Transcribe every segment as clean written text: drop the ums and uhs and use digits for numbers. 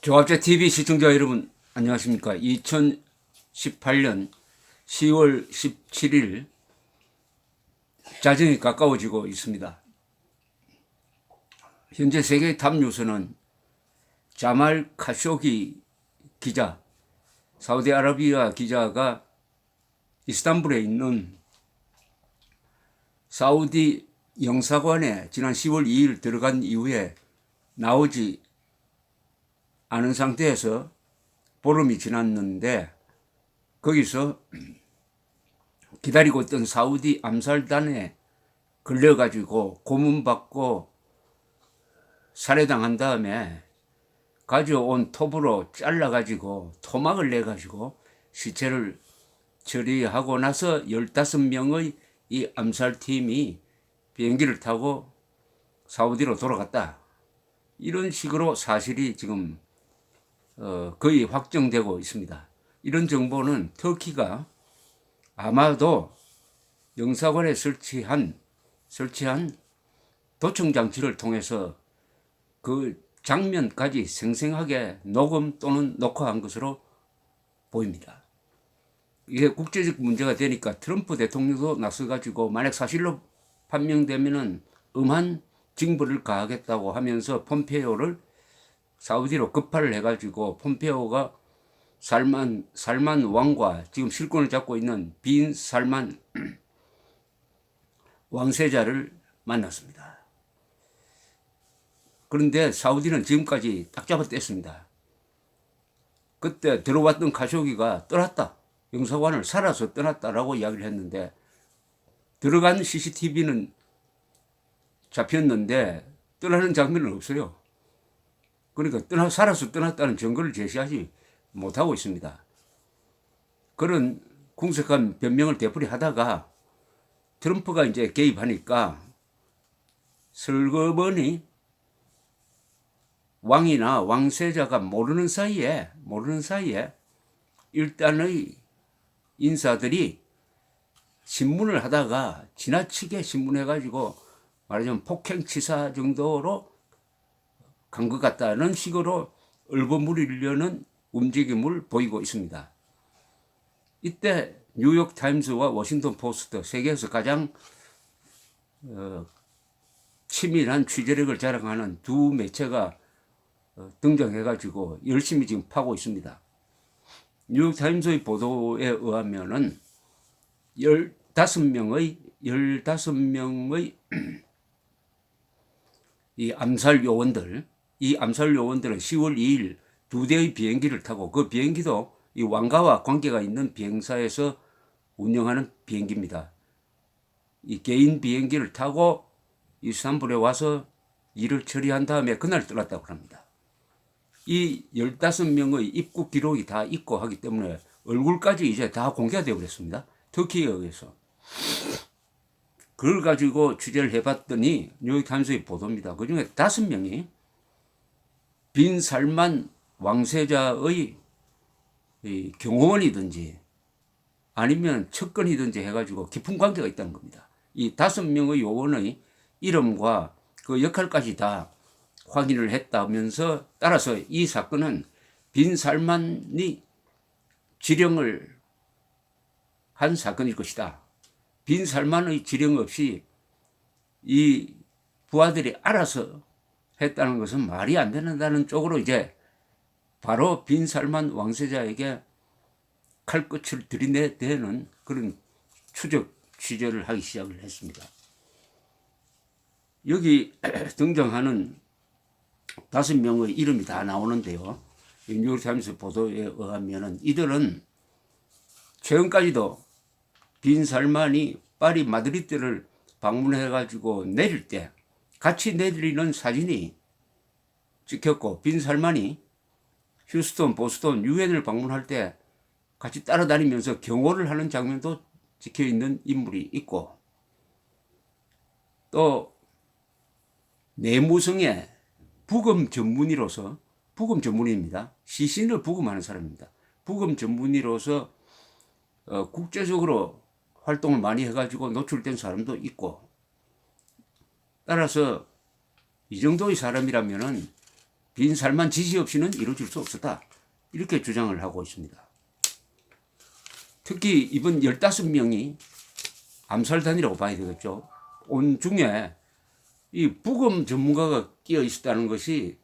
조합제 TV 시청자 여러분 안녕하십니까. 2018년 10월 17일 자정이 가까워지고 있습니다. 현재 세계 탑 뉴스는 자말 카쇼기 기자, 사우디아라비아 기자가 이스탄불에 있는 사우디 영사관에 지난 10월 2일 들어간 이후에 나오지 않은 상태에서 보름이 지났는데, 거기서 기다리고 있던 사우디 암살단에 걸려가지고 고문받고 살해당한 다음에 가져온 톱으로 잘라가지고 토막을 내가지고 시체를 처리하고 나서 15명의 이 암살팀이 비행기를 타고 사우디로 돌아갔다. 이런 식으로 사실이 지금 거의 확정되고 있습니다. 이런 정보는 터키가 아마도 영사관에 설치한 도청 장치를 통해서 그 장면까지 생생하게 녹음 또는 녹화한 것으로 보입니다. 이게 국제적 문제가 되니까 트럼프 대통령도 나서가지고 만약 사실로 판명되면은 엄한 징벌을 가하겠다고 하면서 폼페이오를 사우디로 급파를 해가지고 폼페이오가 살만 왕과 지금 실권을 잡고 있는 빈 살만 왕세자를 만났습니다. 그런데 사우디는 지금까지 딱 잡아뗐습니다. 그때 들어왔던 카쇼기가 떠났다, 영사관을 살아서 떠났다라고 이야기를 했는데, 들어간 CCTV는 잡혔는데 떠나는 장면은 없어요. 그러니까 살아서 떠났다는 증거를 제시하지 못하고 있습니다. 그런 궁색한 변명을 되풀이 하다가 트럼프가 이제 개입하니까 슬그머니 왕이나 왕세자가 모르는 사이에 일단의 인사들이 신문을 하다가 지나치게 신문해가지고 말하자면 폭행치사 정도로 간 것 같다는 식으로 얼버무리려는 움직임을 보이고 있습니다. 이때 뉴욕타임스와 워싱턴 포스트, 세계에서 가장 치밀한 취재력을 자랑하는 두 매체가 등장해가지고 열심히 지금 파고 있습니다. 뉴욕타임스의 보도에 의하면은 15명의 이 암살 요원들은 10월 2일 2대의 비행기를 타고, 그 비행기도 이 왕가와 관계가 있는 비행사에서 운영하는 비행기입니다. 이 개인 비행기를 타고 이스탄불에 와서 일을 처리한 다음에 그날 떠났다고 합니다. 이 15명의 입국 기록이 다 있고 하기 때문에 얼굴까지 이제 다 공개가 되어 버렸습니다. 터키에 의해서. 그걸 가지고 취재를 해봤더니 뉴욕타임스의 보도입니다. 그 중에 5명이 빈 살만 왕세자의 경호원이든지 아니면 측근이든지 해가지고 깊은 관계가 있다는 겁니다. 이 5명의 요원의 이름과 그 역할까지 다 확인을 했다면서, 따라서 이 사건은 빈 살만이 지령을 한 사건일 것이다. 빈 살만의 지령 없이 이 부하들이 알아서 했다는 것은 말이 안 된다는 쪽으로 이제 바로 빈 살만 왕세자에게 칼끝을 들이대는 그런 추적 취재를 하기 시작을 했습니다. 여기 등장하는 5명의 이름이 다 나오는데요. 뉴욕타임스 보도에 의하면은 이들은 최근까지도 빈 살만이 파리 마드리드를 방문해가지고 내릴 때 같이 내리는 사진이 찍혔고, 빈 살만이 휴스턴, 보스턴, 유엔을 방문할 때 같이 따라다니면서 경호를 하는 장면도 찍혀있는 인물이 있고, 또 내무성의 부검 전문의입니다. 시신을 부검하는 사람입니다. 부검 전문의로서 국제적으로 활동을 많이 해가지고 노출된 사람도 있고, 따라서 이 정도의 사람이라면은 빈살만 지시 없이는 이루어질 수 없었다. 이렇게 주장을 하고 있습니다. 특히 이번 15명이 암살단이라고 봐야 되겠죠. 온 중에 이 부검 전문가가 끼어 있었다는 것이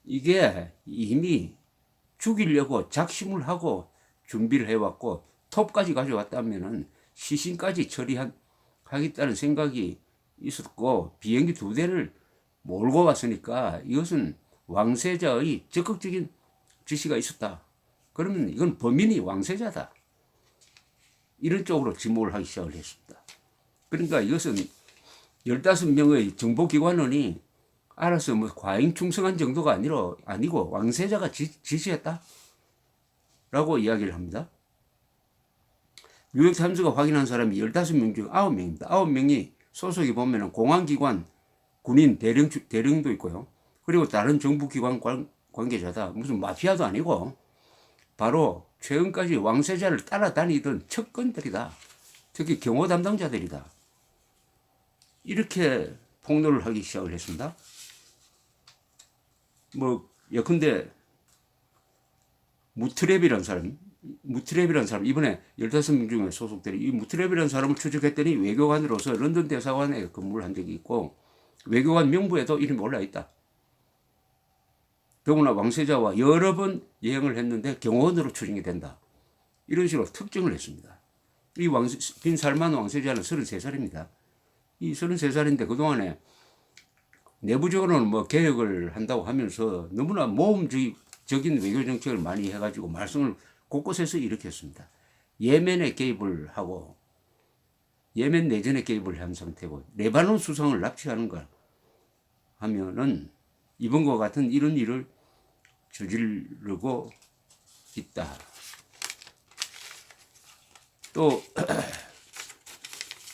이게 이미 죽이려고 작심을 하고 준비를 해왔고 톱까지 가져왔다면은 시신까지 처리하겠다는 생각이 있었고 비행기 2대를 몰고 왔으니까 이것은 왕세자의 적극적인 지시가 있었다. 그러면 이건 범인이 왕세자다. 이런 쪽으로 지목을 하기 시작을 했습니다. 그러니까 이것은 15명의 정보기관원이 알아서 뭐 과잉 충성한 정도가 아니고 왕세자가 지시했다. 라고 이야기를 합니다. 뉴욕타임스가 확인한 사람이 15명 중 9명입니다. 9명이 소속이 보면 공안기관, 군인, 대령도 있고요. 그리고 다른 정부기관 관계자다. 무슨 마피아도 아니고 바로 최근까지 왕세자를 따라다니던 척건들이다. 특히 경호 담당자들이다. 이렇게 폭로를 하기 시작을 했습니다. 뭐 예컨대 무트랩이라는 사람 이번에 15명 중에 소속들이 이 무트랩이라는 사람을 추적했더니 외교관으로서 런던 대사관에 근무를 한 적이 있고 외교관 명부에도 이름이 올라있다. 더구나 왕세자와 여러 번 여행을 했는데 경호원으로 추정이 된다. 이런 식으로 특정을 했습니다. 이 빈 살만 왕세자는 33살입니다. 이 33살인데 그동안에 내부적으로는 뭐 개혁을 한다고 하면서 너무나 모험적인 외교 정책을 많이 해가지고 말썽을 곳곳에서 일으켰습니다. 예멘에 개입을 하고 예멘 내전에 개입을 한 상태고 레바논 수상을 납치하는가 하면은 이번과 같은 이런 일을 저지르고 있다. 또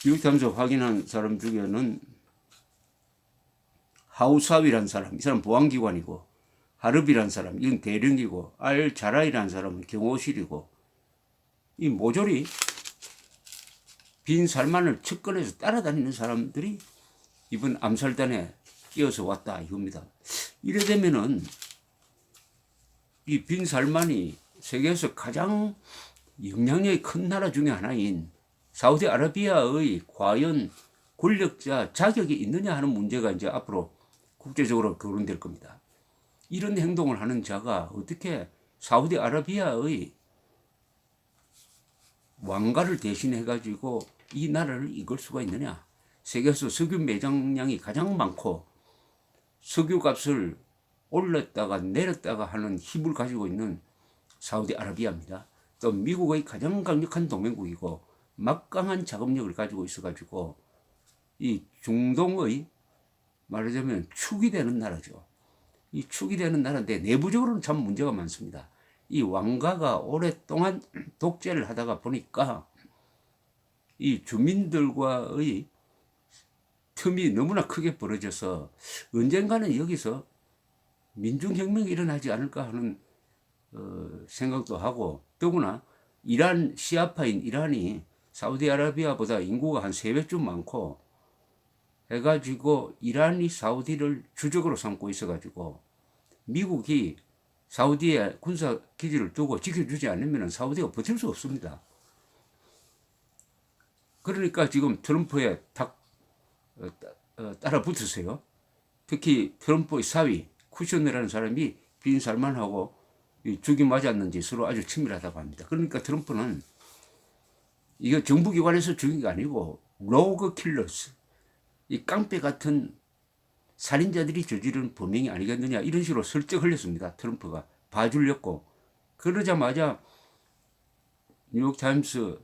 뉴욕타임스 확인한 사람 중에는 하우사위라는 사람, 이 사람 보안기관이고 하르비라는 사람, 이건 대령이고 알자라이라는 사람은 경호실이고 이 모조리 빈 살만을 측근해서 따라다니는 사람들이 이번 암살단에 끼어서 왔다 이겁니다. 이래 되면은 이 빈 살만이 세계에서 가장 영향력이 큰 나라 중에 하나인 사우디아라비아의 과연 권력자 자격이 있느냐 하는 문제가 이제 앞으로 국제적으로 거론될 겁니다. 이런 행동을 하는 자가 어떻게 사우디아라비아의 왕가를 대신해 가지고 이 나라를 이끌 수가 있느냐. 세계에서 석유 매장량이 가장 많고 석유 값을 올렸다가 내렸다가 하는 힘을 가지고 있는 사우디아라비아입니다. 또 미국의 가장 강력한 동맹국이고 막강한 자금력을 가지고 있어 가지고 이 중동의 말하자면 축이 되는 나라죠. 이 축이 되는 나라인데 내부적으로는 참 문제가 많습니다. 이 왕가가 오랫동안 독재를 하다가 보니까 이 주민들과의 틈이 너무나 크게 벌어져서 언젠가는 여기서 민중혁명이 일어나지 않을까 하는 생각도 하고 더구나 시아파인 이란이 사우디아라비아보다 인구가 한 3배쯤 많고 해가지고 이란이 사우디를 주적으로 삼고 있어가지고 미국이 사우디에 군사 기지를 두고 지켜주지 않으면 사우디가 버틸 수 없습니다. 그러니까 지금 트럼프에 따라 붙으세요. 특히 트럼프의 사위 쿠셔너라는 사람이 빈 살만하고 죽이 맞았는지 서로 아주 친밀하다고 합니다. 그러니까 트럼프는 이거 정부기관에서 죽인 게 아니고 로그 킬러스, 이 깡패 같은 살인자들이 저지른 범행이 아니겠느냐 이런 식으로 설득 흘렸습니다. 트럼프가 봐주렸고 그러자마자 뉴욕타임스,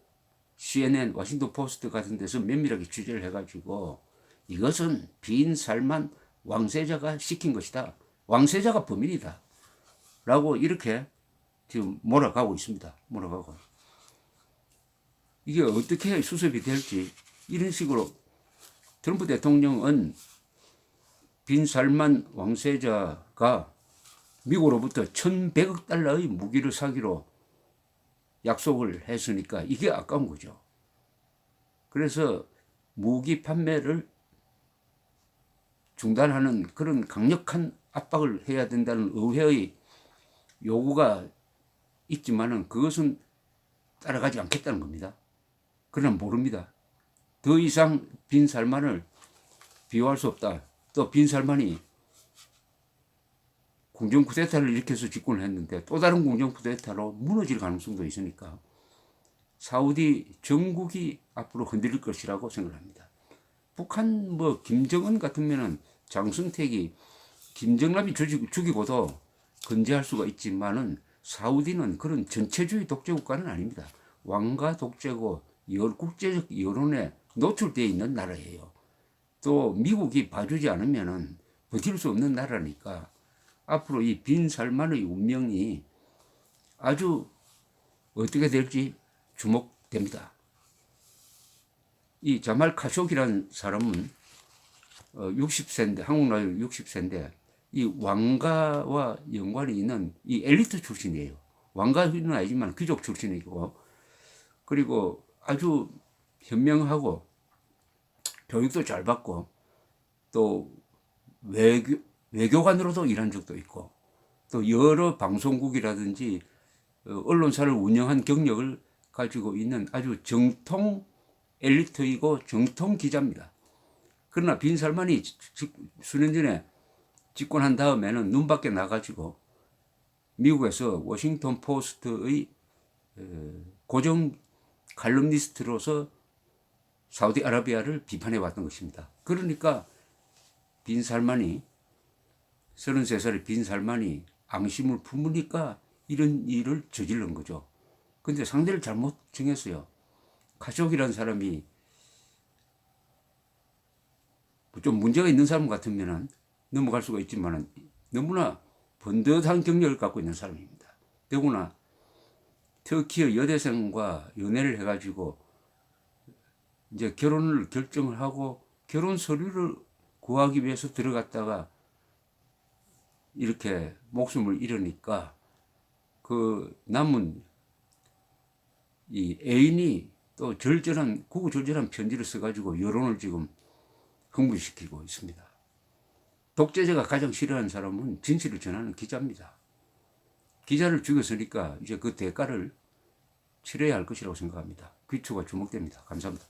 CNN, 워싱턴 포스트 같은 데서 면밀하게 취재를 해가지고 이것은 빈 살만 왕세자가 시킨 것이다. 왕세자가 범인이다. 라고 이렇게 지금 몰아가고 있습니다. 몰아가고. 이게 어떻게 수습이 될지 이런 식으로 트럼프 대통령은 빈 살만 왕세자가 미국으로부터 1,100억 달러의 무기를 사기로 약속을 했으니까 이게 아까운 거죠. 그래서 무기 판매를 중단하는 그런 강력한 압박을 해야 된다는 의회의 요구가 있지만은 그것은 따라가지 않겠다는 겁니다. 그러나 모릅니다. 더 이상 빈살만을 비호할 수 없다. 또 빈살만이 궁정 쿠데타를 일으켜서 집권을 했는데 또 다른 궁정 쿠데타로 무너질 가능성도 있으니까 사우디 전국이 앞으로 흔들릴 것이라고 생각합니다. 북한 뭐 김정은 같으면은 장순택이 김정남이 죽이고도 건재할 수가 있지만은 사우디는 그런 전체주의 독재 국가는 아닙니다. 왕가 독재고 국제적 여론에 노출되어 있는 나라예요. 또 미국이 봐주지 않으면은 버틸 수 없는 나라니까 앞으로 이 빈 살만의 운명이 아주 어떻게 될지 주목됩니다. 이 자말 카쇼기라는 사람은 60세인데 한국 나이 60세인데 이 왕가와 연관이 있는 이 엘리트 출신이에요. 왕가는 아니지만 귀족 출신이고 그리고 아주 현명하고 교육도 잘 받고 또 외교관으로도 일한 적도 있고 또 여러 방송국이라든지 언론사를 운영한 경력을 가지고 있는 아주 정통 엘리트이고 정통 기자입니다. 그러나 빈살만이 수년 전에 집권한 다음에는 눈 밖에 나가지고 미국에서 워싱턴 포스트의 고정 칼럼니스트로서 사우디아라비아를 비판해 왔던 것입니다. 그러니까 빈살만이 33살의 빈살만이 앙심을 품으니까 이런 일을 저지른 거죠. 근데 상대를 잘못 정했어요. 카쇼기라는 사람이 좀 문제가 있는 사람 같으면 넘어갈 수가 있지만 너무나 번듯한 경력을 갖고 있는 사람입니다. 더구나 터키의 여대생과 연애를 해가지고 이제 결혼을 결정을 하고 결혼 서류를 구하기 위해서 들어갔다가 이렇게 목숨을 잃으니까 그 남은 이 애인이 또 구구절절한 편지를 써가지고 여론을 지금 흥분시키고 있습니다. 독재자가 가장 싫어하는 사람은 진실을 전하는 기자입니다. 기자를 죽였으니까 이제 그 대가를 치러야 할 것이라고 생각합니다. 귀추가 주목됩니다. 감사합니다.